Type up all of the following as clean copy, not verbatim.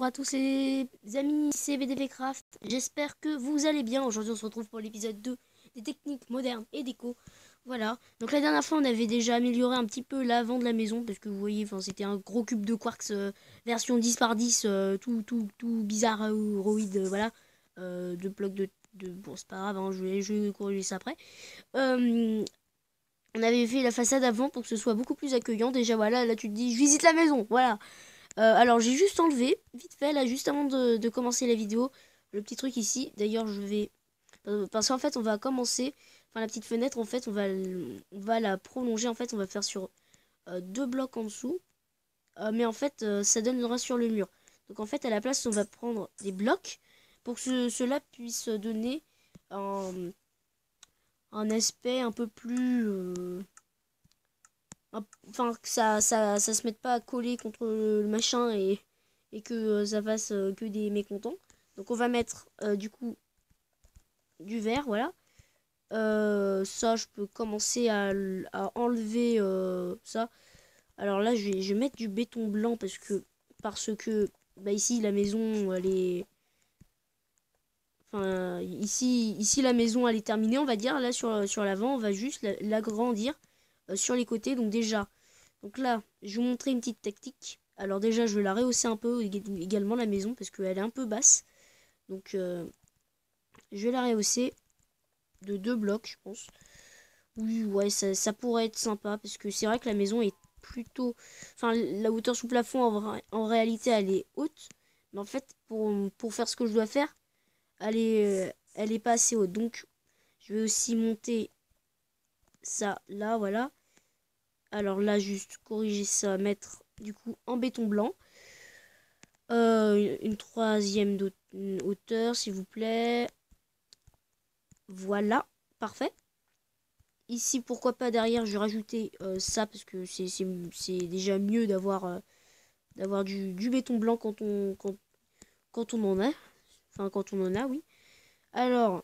à tous les amis, c'est BDV Craft. J'espère que vous allez bien. Aujourd'hui, on se retrouve pour l'épisode 2 des techniques modernes et déco. Voilà. Donc la dernière fois, on avait déjà amélioré un petit peu l'avant de la maison parce que vous voyez, c'était un gros cube de quartz version 10 par 10, tout bizarre, voilà. De blocs bon, c'est pas grave, hein, je vais corriger ça après. On avait fait la façade avant pour que ce soit beaucoup plus accueillant. Déjà, voilà, là tu te dis, je visite la maison, voilà. Alors j'ai juste enlevé, vite fait, là, juste avant de commencer la vidéo, le petit truc ici. D'ailleurs, je vais... parce qu'en fait, on va commencer... Enfin, la petite fenêtre, en fait, on va la prolonger. En fait, on va faire sur deux blocs en dessous. Mais en fait, ça donnera sur le mur. Donc en fait, à la place, on va prendre des blocs pour que cela puisse donner un, un aspect un peu plus... enfin, que ça se mette pas à coller contre le machin et que ça fasse que des mécontents. Donc on va mettre du coup du vert, voilà. Ça, je peux commencer à enlever ça. Alors là, je vais mettre du béton blanc parce que bah, ici la maison elle est... Enfin, ici la maison elle est terminée, on va dire. Là sur l'avant, on va juste l'agrandir sur les côtés. Donc déjà, donc là, je vais vous montrer une petite tactique. Alors déjà, je vais la rehausser un peu également la maison parce qu'elle est un peu basse. Donc je vais la rehausser de 2 blocs, je pense. Oui, ouais, ça pourrait être sympa parce que c'est vrai que la maison est plutôt... Enfin, la hauteur sous plafond, en réalité, elle est haute. Mais en fait, pour faire ce que je dois faire, elle est pas assez haute. Donc, je vais aussi monter ça là, voilà. Alors là, juste corriger ça, mettre du coup en béton blanc. Une troisième hauteur, s'il vous plaît. Voilà, parfait. Ici, pourquoi pas derrière, je vais rajouter ça parce que c'est déjà mieux d'avoir du béton blanc quand on en a. Enfin, quand on en a, oui. Alors,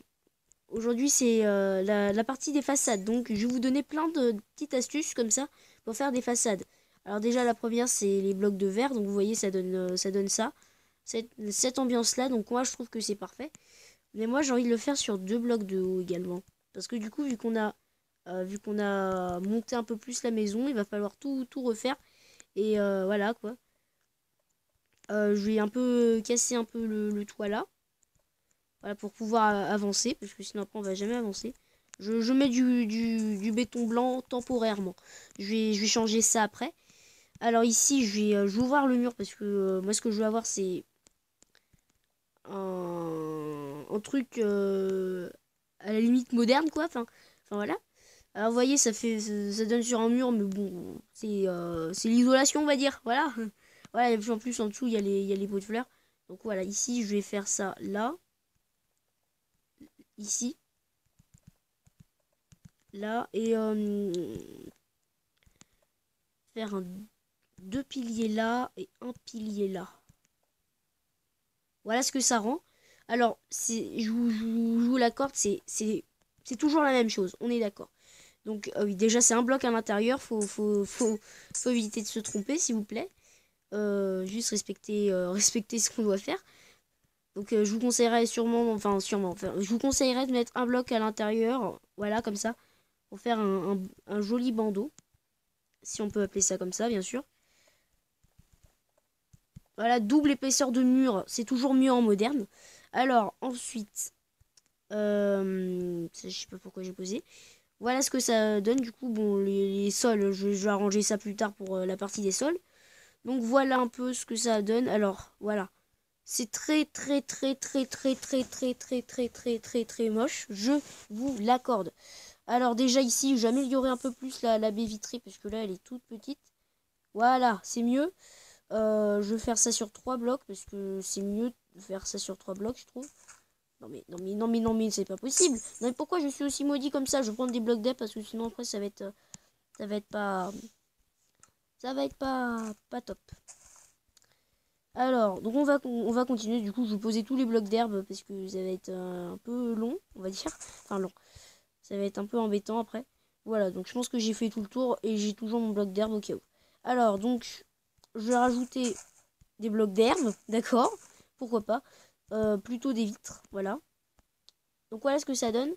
aujourd'hui, c'est la partie des façades. Donc, je vais vous donner plein de petites astuces comme ça pour faire des façades. Alors déjà, la première, c'est les blocs de verre. Donc, vous voyez, ça donne ça. Cette ambiance-là. Donc, moi, je trouve que c'est parfait. Mais moi, j'ai envie de le faire sur 2 blocs de haut également. Parce que du coup, vu qu'on a monté un peu plus la maison, il va falloir tout refaire. Et voilà, quoi. Je vais un peu casser un peu le toit là. Voilà, pour pouvoir avancer. Parce que sinon, après, on va jamais avancer. Je mets du béton blanc temporairement. Je vais changer ça après. Alors ici, je vais ouvrir le mur. Parce que moi, ce que je veux avoir, c'est un truc à la limite moderne, quoi. Enfin voilà. Alors vous voyez, ça donne sur un mur, mais bon, c'est l'isolation, on va dire. Voilà. Voilà, et puis en plus en dessous, il y a les pots de fleurs. Donc voilà, ici, je vais faire ça là, ici, là, et faire deux piliers là et un pilier là. Voilà ce que ça rend. Alors, je vous l'accorde, c'est toujours la même chose, on est d'accord. Donc oui, déjà c'est un bloc à l'intérieur, faut éviter de se tromper s'il vous plaît. Juste respecter ce qu'on doit faire. Donc je vous conseillerais je vous conseillerais de mettre un bloc à l'intérieur, voilà comme ça, pour faire un joli bandeau, si on peut appeler ça comme ça bien sûr. Voilà, double épaisseur de mur, c'est toujours mieux en moderne. Alors ensuite, je sais pas pourquoi j'ai posé. Voilà ce que ça donne du coup. Bon, les sols, je vais arranger ça plus tard pour la partie des sols. Donc voilà un peu ce que ça donne. Alors voilà. C'est très moche. Je vous l'accorde. Alors déjà ici, j'ai amélioré un peu plus la baie vitrée parce que là, elle est toute petite. Voilà, c'est mieux. Je vais faire ça sur 3 blocs parce que c'est mieux de faire ça sur 3 blocs, je trouve. Non mais, c'est pas possible. Non mais pourquoi je suis aussi maudit comme ça? Je vais prendre des blocs d'air parce que sinon après ça va être pas, pas top. Alors, donc on va continuer. Du coup, je vais poser tous les blocs d'herbe parce que ça va être un peu long, on va dire. Enfin, long. Ça va être un peu embêtant après. Voilà, donc je pense que j'ai fait tout le tour et j'ai toujours mon bloc d'herbe au cas où. Alors, donc, je vais rajouter des blocs d'herbe, d'accord, pourquoi pas. Plutôt des vitres, voilà. Donc voilà ce que ça donne.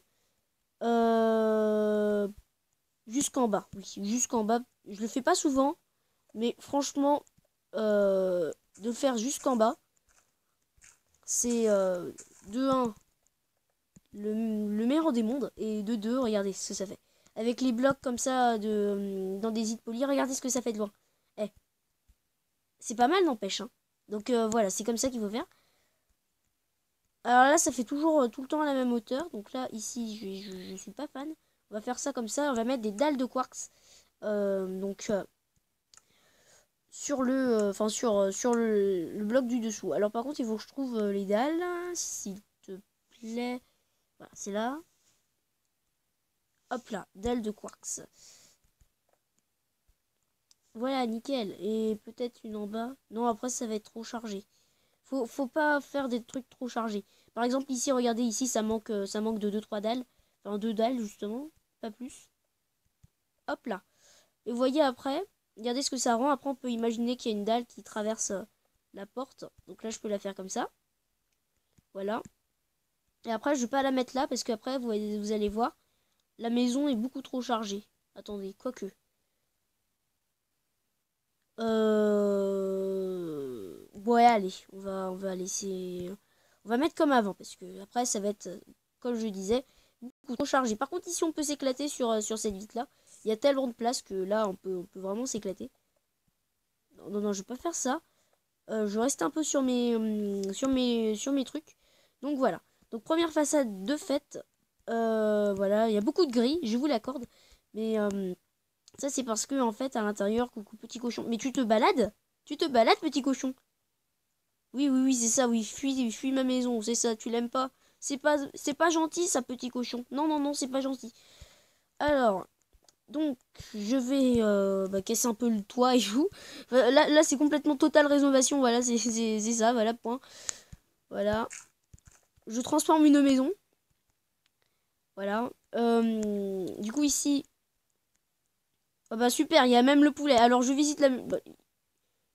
Jusqu'en bas, oui, jusqu'en bas. Je le fais pas souvent, mais franchement, de le faire jusqu'en bas, c'est de 1 le meilleur des mondes, et de 2, regardez ce que ça fait. Avec les blocs comme ça dans des îles polies, regardez ce que ça fait de loin. Eh, c'est pas mal n'empêche, hein. Donc voilà, c'est comme ça qu'il faut faire. Alors là, ça fait toujours tout le temps à la même hauteur. Donc là, ici, je suis pas fan. On va faire ça comme ça. On va mettre des dalles de quartz. Donc sur le bloc du dessous. Alors par contre, il faut que je trouve les dalles, s'il te plaît. Voilà, c'est là. Hop là, dalles de quartz. Voilà, nickel. Et peut-être une en bas. Non, après, ça va être trop chargé. Faut pas faire des trucs trop chargés. Par exemple, ici, regardez, ici, ça manque de 2-3 dalles. Enfin, 2 dalles, justement. Pas plus. Hop là. Et vous voyez après, regardez ce que ça rend. Après, on peut imaginer qu'il y a une dalle qui traverse la porte. Donc là, je peux la faire comme ça. Voilà. Et après, je vais pas la mettre là parce qu'après, vous allez voir, la maison est beaucoup trop chargée. Attendez, quoique. Ouais, allez, on va laisser. On va mettre comme avant parce que après, ça va être, comme je disais, beaucoup trop chargé. Par contre, ici, on peut s'éclater sur cette vitre là. Il y a tellement de place que là, on peut vraiment s'éclater. Non, non, non, je vais pas faire ça. Je reste un peu sur mes trucs. Donc voilà. Donc première façade de fête. Voilà, il y a beaucoup de gris, je vous l'accorde. Mais ça c'est parce que en fait à l'intérieur, coucou petit cochon. Mais tu te balades? Tu te balades petit cochon? Oui, oui, oui, c'est ça, oui. Fuis ma maison, c'est ça, tu l'aimes pas. C'est pas gentil ça petit cochon. Non, non, non, c'est pas gentil. Alors, donc, je vais casser un peu le toit et tout. Là c'est complètement totale rénovation. Voilà, c'est ça, voilà, point. Voilà. Je transforme une maison. Voilà. Du coup, ici. Ah bah super, il y a même le poulet. Alors, je visite la. Bah,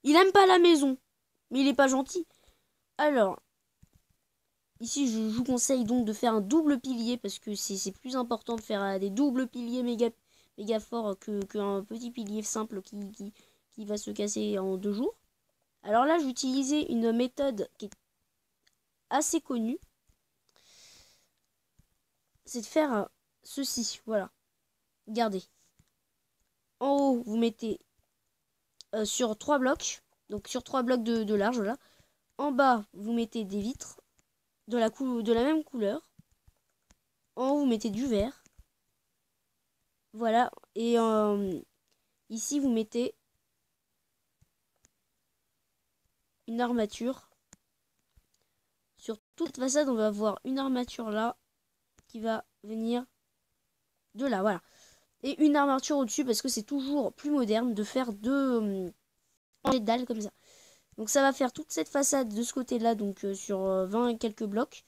il aime pas la maison. Mais il est pas gentil. Alors, ici, je vous conseille donc de faire un double pilier. Parce que c'est plus important de faire des doubles piliers méga forts qu'un petit pilier simple qui va se casser en 2 jours. Alors là, j'utilisais une méthode qui est assez connue. C'est de faire ceci. Voilà. Regardez. En haut, vous mettez sur 3 blocs. Donc sur 3 blocs de large. Voilà. En bas, vous mettez des vitres de la même couleur. En haut, vous mettez du vert. Voilà. Et ici, vous mettez une armature. Sur toute façade, on va avoir une armature là qui va venir de là. Voilà. Et une armature au-dessus parce que c'est toujours plus moderne de faire deux rangées de dalles comme ça. Donc ça va faire toute cette façade de ce côté-là, donc sur 20 et quelques blocs.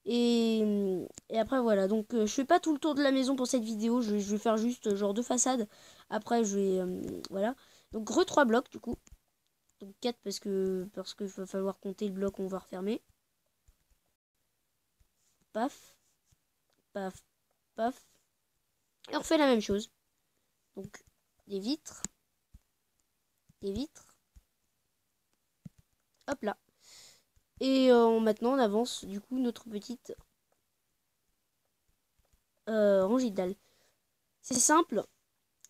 Et après voilà, donc je fais pas tout le tour de la maison pour cette vidéo, je vais faire juste genre 2 façades. Après je vais voilà. Donc 3 blocs du coup. Donc 4 parce que va falloir compter le bloc qu'on va refermer. Paf, paf, paf. Et on refait la même chose. Donc des vitres, des vitres. Hop là. Et maintenant on avance du coup notre petite rangée de dalles. C'est simple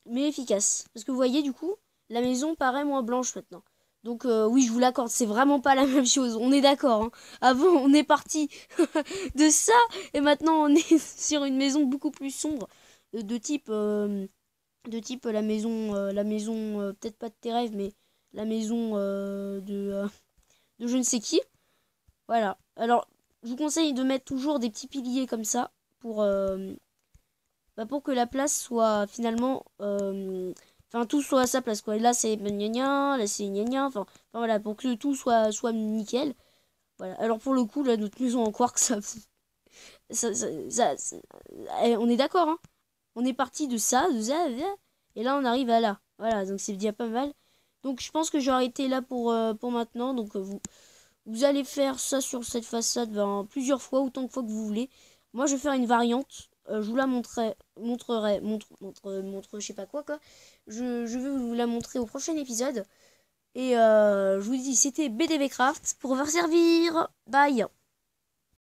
mais efficace. Parce que vous voyez du coup, la maison paraît moins blanche maintenant. Donc oui, je vous l'accorde, c'est vraiment pas la même chose. On est d'accord, hein. Avant, on est parti de ça et maintenant on est sur une maison beaucoup plus sombre de type la maison peut-être pas de tes rêves, mais la maison de je ne sais qui. Voilà. Alors, je vous conseille de mettre toujours des petits piliers comme ça pour que la place soit finalement enfin tout soit à sa place quoi. Et là c'est gna là c'est gna enfin voilà pour que tout soit nickel. Voilà. Alors pour le coup là notre maison en quartz on est d'accord hein. On est parti de ça et là on arrive à là. Voilà, donc c'est déjà pas mal. Donc je pense que j'ai arrêté là pour maintenant. Donc vous allez faire ça sur cette façade plusieurs fois, autant de fois que vous voulez. Moi je vais faire une variante. Je vous la montre, je sais pas quoi. Je vais vous la montrer au prochain épisode. Et je vous dis, c'était BDV Craft pour vous servir. Bye.